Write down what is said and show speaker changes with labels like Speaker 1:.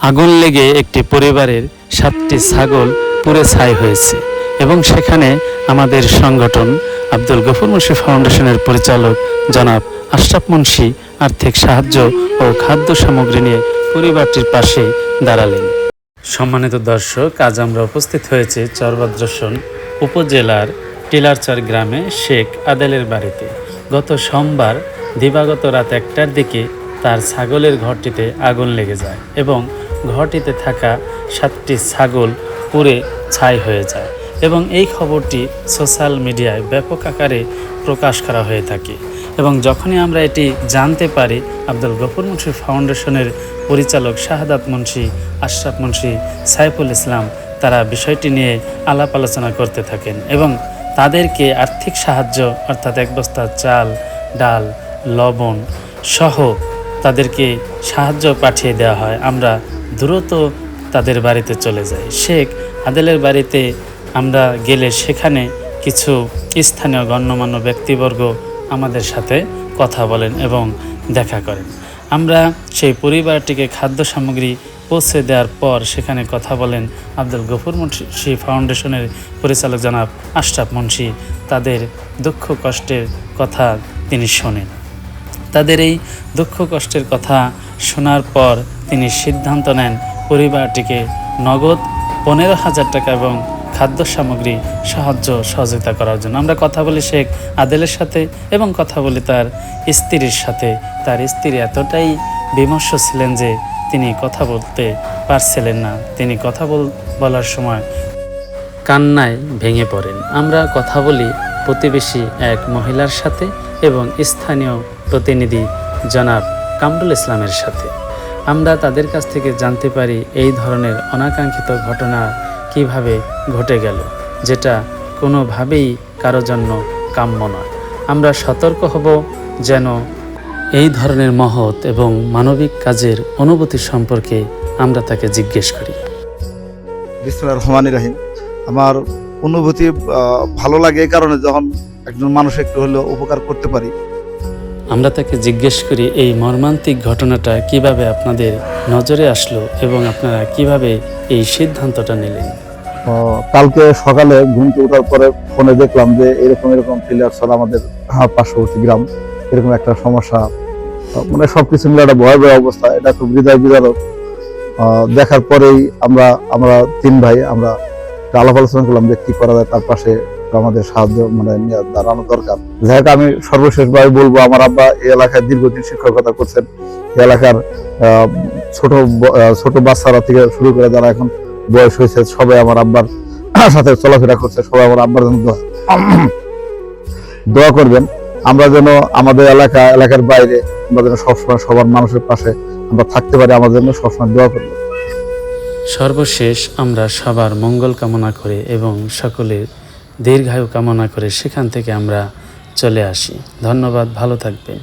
Speaker 1: আগুন লেগে একটি পরিবারের 7টি ছাগল পুড়ে ছাই হয়েছে এবং সেখানে আমাদের সংগঠন আব্দুল গফুর মুন্সি ফাউন্ডেশনের পরিচালক জনাব আশরাফ মুন্সি আর্থিক সাহায্য ও খাদ্য সামগ্রী নিয়ে পরিবারটির পাশে দাঁড়ালেন। সম্মানিত দর্শক, আজ আমরা উপস্থিত হয়েছি চরভদ্রসন উপজেলার টিলারচর গ্রামে শেখ আদেলের বাড়িতে। গত সোমবার দিবাগত রাত 1টার দিকে তার ছাগলের ঘরটিতে আগুন লেগে যায় এবং ঘরটিতে থাকা 7টি ছাগল পুড়ে ছাই হয়ে যায় এবং এই খবরটি সোশ্যাল মিডিয়ায় ব্যাপক আকারে প্রকাশ করা হয়ে থাকে। এবং যখনই আমরা এটি জানতে পারি, আব্দুল গফুর মুন্সি ফাউন্ডেশনের পরিচালক শাহাদাত মুন্সি, আশরাফ মুন্সি, সাইফুল ইসলাম তারা বিষয়টি নিয়ে আলাপ আলোচনা করতে থাকেন এবং তাদেরকে আর্থিক সাহায্য অর্থাৎ 1 বস্তা চাল, ডাল, লবণ সহ তাদেরকে সাহায্য পাঠিয়ে দেওয়া হয়। আমরা দ্রুত তাদের বাড়িতে চলে যাই। শেখ আদেলের বাড়িতে আমরা গেলে সেখানে কিছু স্থানীয় গণ্যমান্য ব্যক্তিবর্গ আমাদের সাথে কথা বলেন এবং দেখা করেন। আমরা সেই পরিবারটিকে খাদ্য সামগ্রী পৌঁছে দেওয়ার পর সেখানে কথা বলেন আব্দুল গফুর মুন্সি ফাউন্ডেশনের পরিচালক জনাব আশরাফ মুন্সি। তাদের দুঃখ কষ্টের কথা তিনি শোনেন। তাদের এই দুঃখ কষ্টের কথা শোনার পর তিনি সিদ্ধান্ত নেন পরিবারটিকে নগদ 15,000 টাকা এবং খাদ্য সামগ্রী সাহায্য সহযোগিতা করার জন্য। আমরা কথা বলি শেখ আদেলের সাথে এবং কথা বলি তার স্ত্রীর সাথে। তার স্ত্রী এতটাই বিমর্ষ ছিলেন যে তিনি কথা বলতে পারছিলেন না। তিনি কথা বলার সময় কান্নায় ভেঙে পড়েন। আমরা কথা বলি প্রতিবেশী এক মহিলার সাথে এবং স্থানীয় প্রতিনিধি জনাব কামরুল ইসলামের সাথে। আমরা তাদের কাছ থেকে জানতে পারি এই ধরনের অনাকাঙ্ক্ষিত ঘটনা কিভাবে ঘটে গেল, যেটা কোনোভাবেই কারো জন্য কাম্য নয়। আমরা সতর্ক হব যেন এই ধরনের মহৎ এবং মানবিক কাজের অনুভূতি সম্পর্কে আমরা তাকে জিজ্ঞেস করি।
Speaker 2: বিসমিল্লাহির রহমানির রহিম। আমার অনুভূতি ভালো লাগে এই কারণে, যখন একজন মানুষ একটু হলেও উপকার করতে পারি।
Speaker 1: আমরা তাকে জিজ্ঞেস করি এই মর্মান্তিক ঘটনাটা কিভাবে আপনাদের নজরে আসলো এবং আপনারা কিভাবে এই সিদ্ধান্তটা নিলেন।
Speaker 2: কালকে সকালে ঘুম থেকে ওঠার পরে ফোনে দেখলাম যে এরকম টিলারচর আমাদের পার্শ্ববর্তী গ্রাম এরকম একটা সমস্যা, মানে সবকিছু মিলে একটা ভয়াবহ অবস্থা। এটা খুব হৃদয় বিদারক। দেখার পরেই আমরা 3 ভাই আমরা আলাপ আলোচনা করলাম যে কি করা যায়, তার পাশে আমাদের সাহায্য মানে দাঁড়ানো দরকার। যাই হোক, আমি সর্বশেষভাবে বলবো, আমার আব্বা এই এলাকায় দীর্ঘদিন শিক্ষকতা করছেন। এই এলাকার ছোট বাচ্চারা থেকে শুরু করে যারা এখন বয়স হয়েছে সবাই আমার আব্বার সাথে চলাফেরা করছে। সবাই আমার আব্বার জন্য দোয়া করবেন। আমরা যেন আমাদের এলাকার বাইরে আমরা যেন সবসময় সবার মানুষের পাশে আমরা থাকতে পারি, আমাদের জন্য সবসময় দোয়া করবেন।
Speaker 1: সর্বশেষ আমরা সবার মঙ্গল কামনা করে এবং সকলের দীর্ঘায়ু কামনা করে সেখান থেকে আমরা চলে আসি। ধন্যবাদ, ভালো থাকবেন।